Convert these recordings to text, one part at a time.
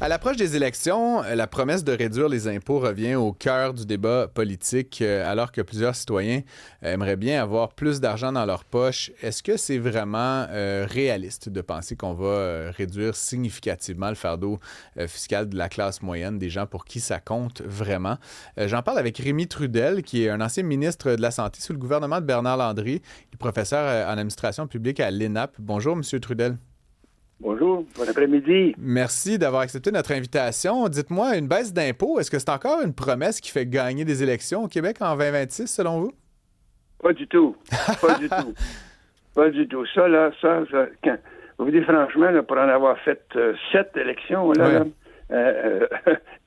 À l'approche des élections, la promesse de réduire les impôts revient au cœur du débat politique, alors que plusieurs citoyens aimeraient bien avoir plus d'argent dans leur poche. Est-ce que c'est vraiment réaliste de penser qu'on va réduire significativement le fardeau fiscal de la classe moyenne, des gens pour qui ça compte vraiment? J'en parle avec Rémi Trudel, qui est un ancien ministre de la Santé sous le gouvernement de Bernard Landry, qui est professeur en administration publique à l'ENAP. Bonjour, M. Trudel. Bonjour, bon après-midi. Merci d'avoir accepté notre invitation. Dites-moi, une baisse d'impôts, est-ce que c'est encore une promesse qui fait gagner des élections au Québec en 2026, selon vous? Pas du tout. Pas du tout. Pas du tout. Quand, vous dites franchement, là, pour en avoir fait 7 élections, là,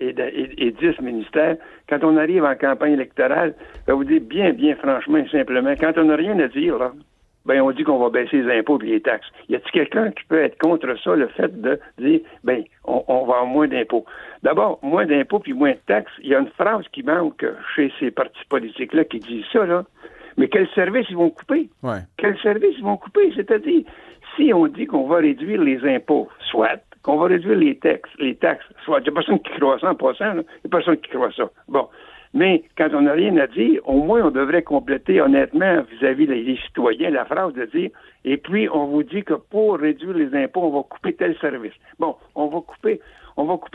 et 10 ministères, quand on arrive en campagne électorale, vous dites bien franchement et simplement, quand on n'a rien à dire, là, on dit qu'on va baisser les impôts et les taxes. Y a-t-il quelqu'un qui peut être contre ça, le fait de dire, on va avoir moins d'impôts? D'abord, moins d'impôts puis moins de taxes. Il y a une phrase qui manque chez ces partis politiques-là qui disent ça, là. Mais quel service ils vont couper? Ouais. Quel service ils vont couper? C'est-à-dire, si on dit qu'on va réduire les impôts, soit, qu'on va réduire les taxes, soit, il n'y a personne qui croit ça en passant, il n'y a personne qui croit ça. Bon. Mais quand on n'a rien à dire, au moins on devrait compléter honnêtement vis-à-vis des citoyens la phrase de dire et puis on vous dit que pour réduire les impôts, on va couper tel service. Bon, on va couper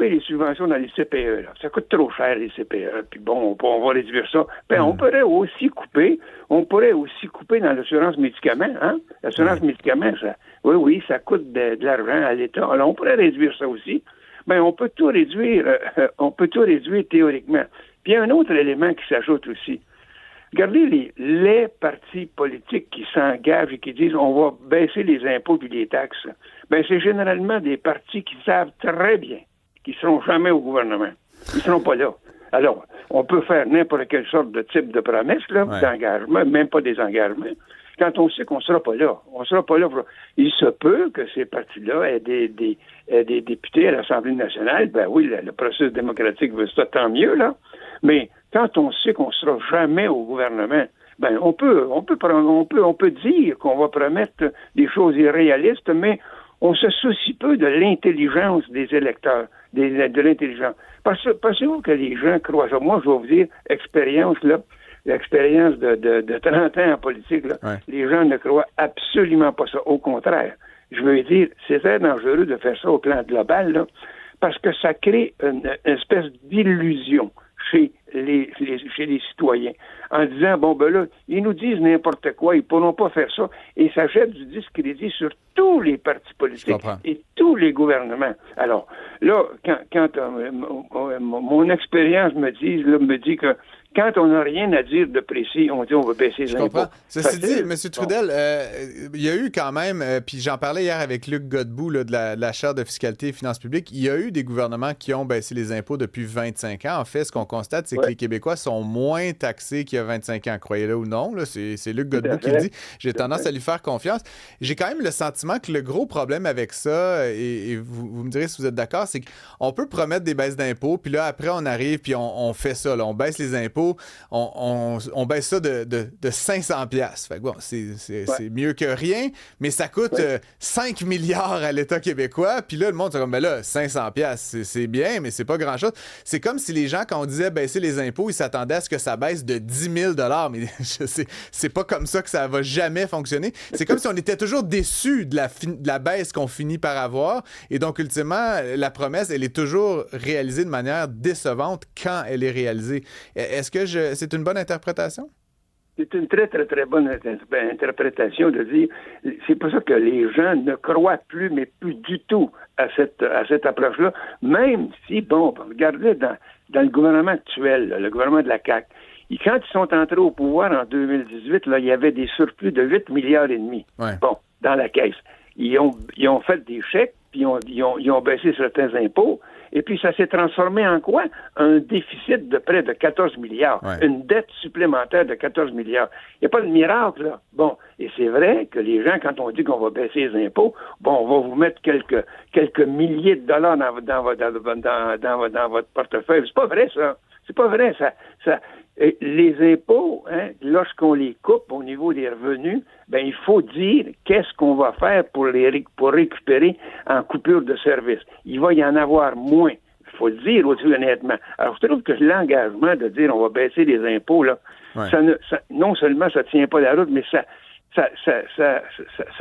les subventions dans les CPE. Là. Ça coûte trop cher les CPE. Puis bon, on va réduire ça. On pourrait aussi couper dans l'assurance médicaments, hein? L'assurance médicaments, ça, oui, ça coûte de l'argent à l'État. Alors on pourrait réduire ça aussi. On peut tout réduire théoriquement. Puis il y a un autre élément qui s'ajoute aussi. Regardez les partis politiques qui s'engagent et qui disent on va baisser les impôts et les taxes. C'est généralement des partis qui savent très bien qu'ils ne seront jamais au gouvernement. Ils ne seront pas là. Alors, on peut faire n'importe quelle sorte de type de promesse, là, d'engagement, même pas des engagements, quand on sait qu'on ne sera pas là. On ne sera pas là. Il se peut que ces partis-là aient des députés à l'Assemblée nationale. Oui, le processus démocratique veut ça, tant mieux, là. Mais quand on sait qu'on ne sera jamais au gouvernement, on peut dire qu'on va promettre des choses irréalistes, mais on se soucie peu de l'intelligence des électeurs, de l'intelligence. Pensez-vous que les gens croient ça? Moi, je vais vous dire, l'expérience de 30 ans en politique, là, les gens ne croient absolument pas ça. Au contraire, je veux dire, c'est très dangereux de faire ça au plan global, là, parce que ça crée une espèce d'illusion chez les citoyens, en disant, ils nous disent n'importe quoi, ils pourront pas faire ça, et ça jette du discrédit sur tous les partis politiques et tous les gouvernements. Alors, là, quand mon expérience me dit que quand on n'a rien à dire de précis, on dit on va baisser les impôts. Ceci dit, M. Trudel, il y a eu quand même, puis j'en parlais hier avec Luc Godbout là, de la chaire de fiscalité et finances publiques, il y a eu des gouvernements qui ont baissé les impôts depuis 25 ans. En fait, ce qu'on constate, c'est que les Québécois sont moins taxés qu'il y a 25 ans, croyez-le ou non. Là, c'est Luc Godbout qui le dit. J'ai tendance à lui faire confiance. J'ai quand même le sentiment que le gros problème avec ça, et vous me direz si vous êtes d'accord, c'est qu'on peut promettre des baisses d'impôts, puis là, après, on arrive, puis on fait ça. Là, on baisse les impôts. On baisse ça de 500 $. Fait que bon, c'est mieux que rien, mais ça coûte 5 milliards à l'État québécois. Puis là, le monde, c'est comme, 500 $, c'est bien, mais c'est pas grand-chose. C'est comme si les gens, quand on disait baisser les impôts, ils s'attendaient à ce que ça baisse de 10 000 $. Mais c'est pas comme ça que ça va jamais fonctionner. C'est comme si on était toujours déçus de la baisse qu'on finit par avoir. Et donc, ultimement, la promesse, elle est toujours réalisée de manière décevante quand elle est réalisée. Est-ce que c'est une bonne interprétation? C'est une très, très, très bonne interprétation de dire, c'est pour ça que les gens ne croient plus, mais plus du tout à cette approche-là, même si, regardez dans le gouvernement actuel, là, le gouvernement de la CAQ, quand ils sont entrés au pouvoir en 2018, là, il y avait des surplus de 8 milliards et demi. Dans la caisse. Ils ont fait des chèques, puis ils ont baissé certains impôts, et puis ça s'est transformé en quoi? Un déficit de près de 14 milliards. Une dette supplémentaire de 14 milliards. Il n'y a pas de miracle, là. Et c'est vrai que les gens, quand on dit qu'on va baisser les impôts, on va vous mettre quelques milliers de dollars dans votre portefeuille. C'est pas vrai, ça. C'est pas vrai. les impôts, lorsqu'on les coupe au niveau des revenus, ben il faut dire qu'est-ce qu'on va faire pour récupérer en coupure de service. Il va y en avoir moins. Il faut le dire aussi honnêtement. Alors, je trouve que l'engagement de dire on va baisser les impôts, là, non seulement ça ne tient pas la route, mais ça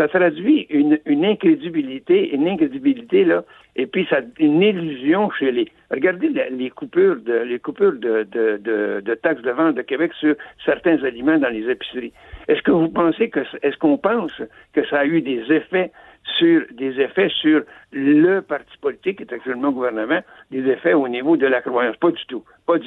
traduit une incrédibilité là, et puis une illusion chez les. Regardez les coupures de taxes de vente de Québec sur certains aliments dans les épiceries. Est-ce qu'on pense que ça a eu des effets sur le parti politique qui est actuellement au gouvernement, des effets au niveau de la croyance? Pas du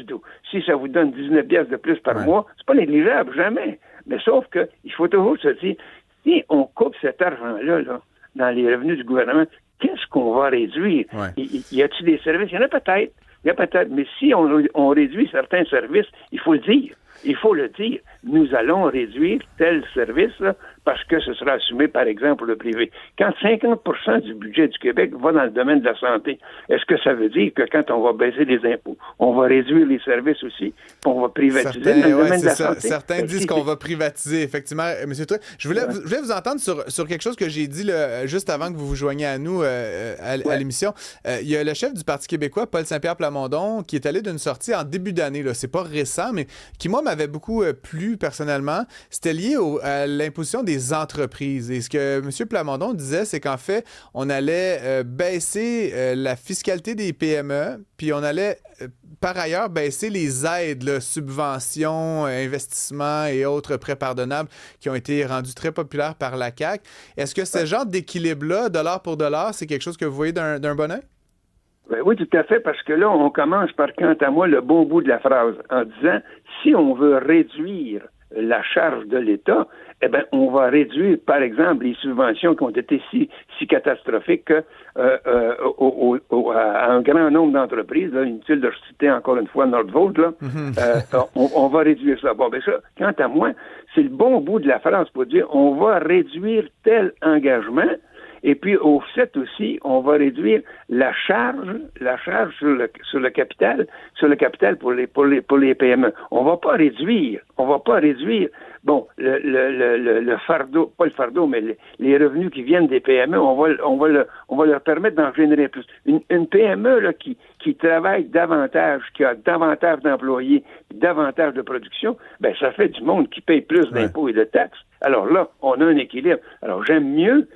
tout. Si ça vous donne 19 piastres de plus par mois, c'est pas négligeable, jamais. Mais sauf que il faut toujours se dire, si on coupe cet argent-là là, dans les revenus du gouvernement, qu'est-ce qu'on va réduire? Y a-t-il des services? Il y en a peut-être. Mais si on réduit certains services, il faut le dire. Nous allons réduire tel service là, parce que ce sera assumé, par exemple, le privé. Quand 50% du budget du Québec va dans le domaine de la santé, est-ce que ça veut dire que quand on va baisser les impôts, on va réduire les services aussi, puis on va privatiser dans le domaine de la santé? Certains disent qu'on va privatiser, effectivement. M. Trudeau, je voulais vous entendre sur quelque chose que j'ai dit là, juste avant que vous vous joigniez à nous à l'émission. Il y a le chef du Parti québécois, Paul Saint-Pierre Plamondon, qui est allé d'une sortie en début d'année. Là. C'est pas récent, mais qui, moi, m'avait beaucoup plu personnellement. C'était lié à l'imposition des entreprises. Et ce que M. Plamondon disait, c'est qu'en fait, on allait baisser la fiscalité des PME, puis on allait par ailleurs baisser les aides, là, subventions, investissements et autres prêts pardonnables qui ont été rendus très populaires par la CAQ. Est-ce que ce genre d'équilibre-là, dollar pour dollar, c'est quelque chose que vous voyez d'un bon œil? Ben oui, tout à fait, parce que là, on commence par, quant à moi, le bon bout de la phrase, en disant, si on veut réduire la charge de l'État, eh bien, on va réduire, par exemple, les subventions qui ont été si catastrophiques à un grand nombre d'entreprises. Là, inutile de citer encore une fois Nordvolt, là, on va réduire ça. Bon, ben ça, quant à moi, c'est le bon bout de la phrase pour dire, on va réduire tel engagement. Et puis, au fait aussi, on va réduire la charge sur le capital pour les PME. On va pas réduire, bon, le fardeau, pas le fardeau, mais les revenus qui viennent des PME, on va leur permettre d'en générer plus. Une PME, là, qui travaille davantage, qui a davantage d'employés, davantage de production, ben, ça fait du monde qui paye plus d'impôts et de taxes. Alors là, on a un équilibre. Alors, j'aime mieux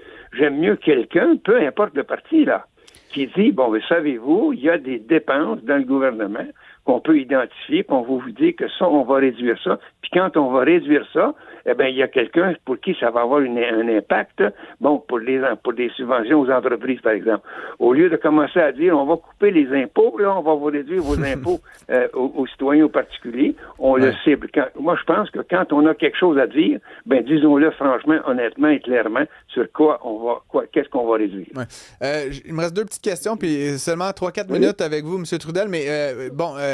quelqu'un, peu importe le parti, là, qui dit, bon, mais savez-vous, il y a des dépenses dans le gouvernement qu'on peut identifier, qu'on va vous dire que ça, on va réduire ça. Puis quand on va réduire ça, eh bien, il y a quelqu'un pour qui ça va avoir un impact, bon, pour des subventions aux entreprises, par exemple. Au lieu de commencer à dire, on va couper les impôts, là, on va vous réduire vos impôts aux citoyens, aux particuliers, on le cible. Moi, je pense que quand on a quelque chose à dire, ben, disons-le franchement, honnêtement et clairement, sur qu'est-ce qu'on va réduire. Il me reste deux petites questions, puis seulement 3-4 minutes avec vous, M. Trudel, mais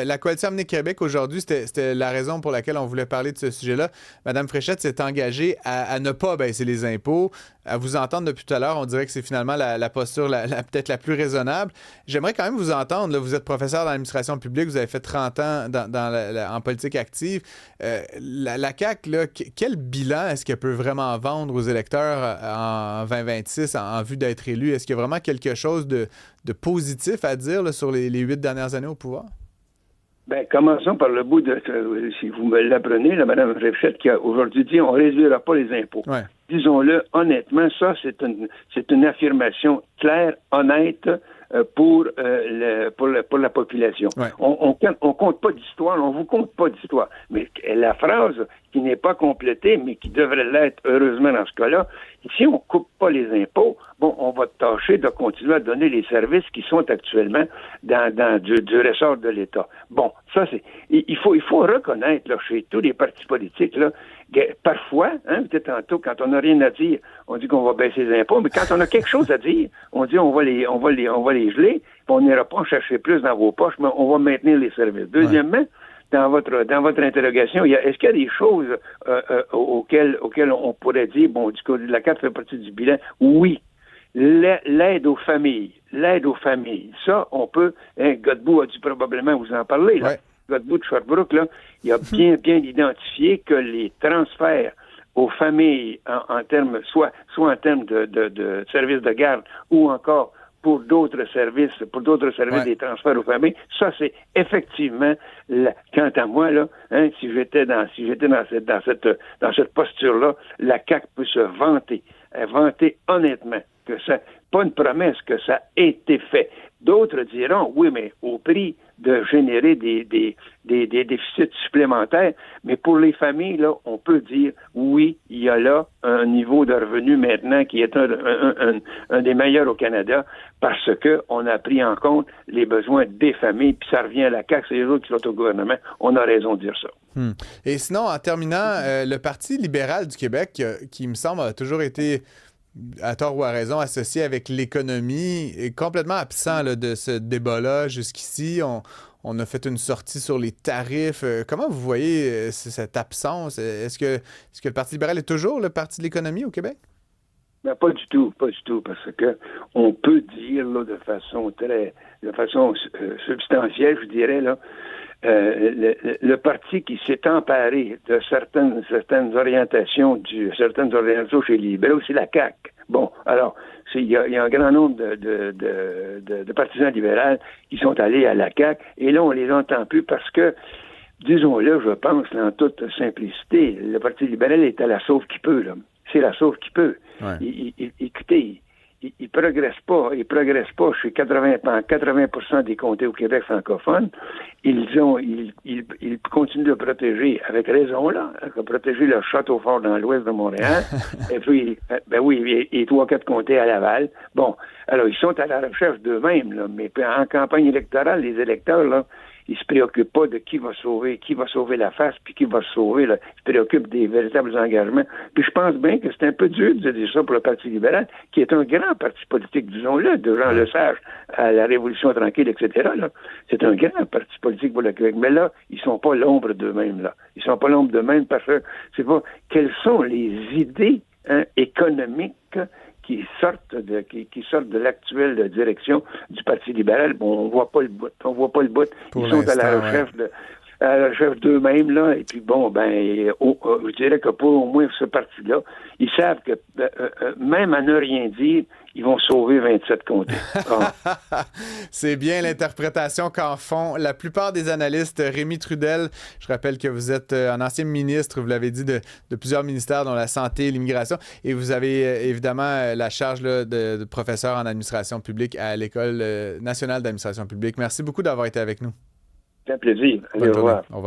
la Coalition Avenir Québec, aujourd'hui, c'était la raison pour laquelle on voulait parler de ce sujet-là. Mme Fréchette s'est engagée à ne pas baisser les impôts. À vous entendre depuis tout à l'heure, on dirait que c'est finalement la posture peut-être la plus raisonnable. J'aimerais quand même vous entendre. Là, vous êtes professeur dans l'administration publique, vous avez fait 30 ans en politique active. La CAQ, là, quel bilan est-ce qu'elle peut vraiment vendre aux électeurs en 2026 en vue d'être élue? Est-ce qu'il y a vraiment quelque chose de positif à dire là, sur les 8 dernières années au pouvoir? Ben, commençons par le bout de, si vous me l'apprenez, la Mme Fréchette qui a aujourd'hui dit, on ne réduira pas les impôts. Ouais. Disons-le honnêtement, ça, c'est une affirmation claire, honnête, pour la population. Ouais. On compte pas d'histoire, on vous compte pas d'histoire. Mais la phrase qui n'est pas complétée, mais qui devrait l'être heureusement dans ce cas-là, si on coupe pas les impôts, bon, on va tâcher de continuer à donner les services qui sont actuellement du ressort de l'État. Bon, ça c'est, il faut reconnaître là, chez tous les partis politiques là, parfois, peut-être tantôt, quand on n'a rien à dire, on dit qu'on va baisser les impôts, mais quand on a quelque chose à dire, on dit on va les geler, puis on n'ira pas en chercher plus dans vos poches, mais on va maintenir les services. Deuxièmement, dans votre interrogation, est-ce qu'il y a des choses auxquelles on pourrait dire, bon, du côté de la CAQ fait partie du bilan? Oui. L'aide aux familles. Ça, on peut, Godbout a dû probablement vous en parler, là. Ouais. Godbout de Sherbrooke, là, il a bien identifié que les transferts aux familles en termes, soit en termes de services de garde ou encore pour d'autres services Ouais. des transferts aux familles, ça c'est effectivement, quant à moi là, si j'étais dans cette posture-là, la CAQ peut se vanter honnêtement que ça, pas une promesse, que ça a été fait. D'autres diront, oui, mais au prix de générer des déficits supplémentaires. Mais pour les familles, là, on peut dire, oui, il y a là un niveau de revenu maintenant qui est un des meilleurs au Canada parce qu'on a pris en compte les besoins des familles, puis ça revient à la CAQ, c'est les autres qui sont au gouvernement. On a raison de dire ça. Et sinon, en terminant, le Parti libéral du Québec, qui me semble a toujours été à tort ou à raison, associé avec l'économie, est complètement absent là, de ce débat-là jusqu'ici. On a fait une sortie sur les tarifs. Comment vous voyez cette absence? Est-ce que le Parti libéral est toujours le parti de l'économie au Québec? Ben, pas du tout, parce que on peut dire là, de façon substantielle, je dirais là, le parti qui s'est emparé de certaines orientations chez les libéraux, c'est la CAQ. Bon, alors, il y a un grand nombre de partisans libéraux qui sont allés à la CAQ, et là, on les entend plus parce que, disons-le, je pense, là, en toute simplicité, le Parti libéral est à la sauve qui peut, là. C'est la sauve qui peut. Ouais. Écoutez, il progresse pas chez 80% des comtés au Québec francophones. Ils continuent de protéger, avec raison là, de protéger le Château-Fort dans l'ouest de Montréal. Et puis, ben oui, et 3-4 comtés à Laval. Bon, alors ils sont à la recherche d'eux-mêmes, là, mais en campagne électorale, les électeurs, là, ils se préoccupent pas de qui va sauver la face, puis qui va se sauver, là. Ils se préoccupent des véritables engagements. Puis je pense bien que c'est un peu dur de dire ça pour le Parti libéral, qui est un grand parti politique, disons-le, de Jean Lesage à la Révolution tranquille, etc., là. C'est un grand parti politique pour le Québec. Mais là, ils sont pas l'ombre d'eux-mêmes, là. Ils sont pas l'ombre d'eux-mêmes parce que c'est pas quelles sont les idées économiques qui sortent de l'actuelle direction du Parti libéral. Bon, on voit pas le bout. Ils sont à la recherche d'eux-mêmes, là, et puis bon, je dirais que pour au moins ce parti-là, ils savent que même à ne rien dire, ils vont sauver 27 comtés. C'est bien l'interprétation qu'en font la plupart des analystes. Rémi Trudel, je rappelle que vous êtes un ancien ministre, vous l'avez dit, de plusieurs ministères, dont la santé et l'immigration, et vous avez évidemment la charge là, de professeur en administration publique à l'École nationale d'administration publique. Merci beaucoup d'avoir été avec nous. C'est un plaisir. Allez, au revoir. Au revoir.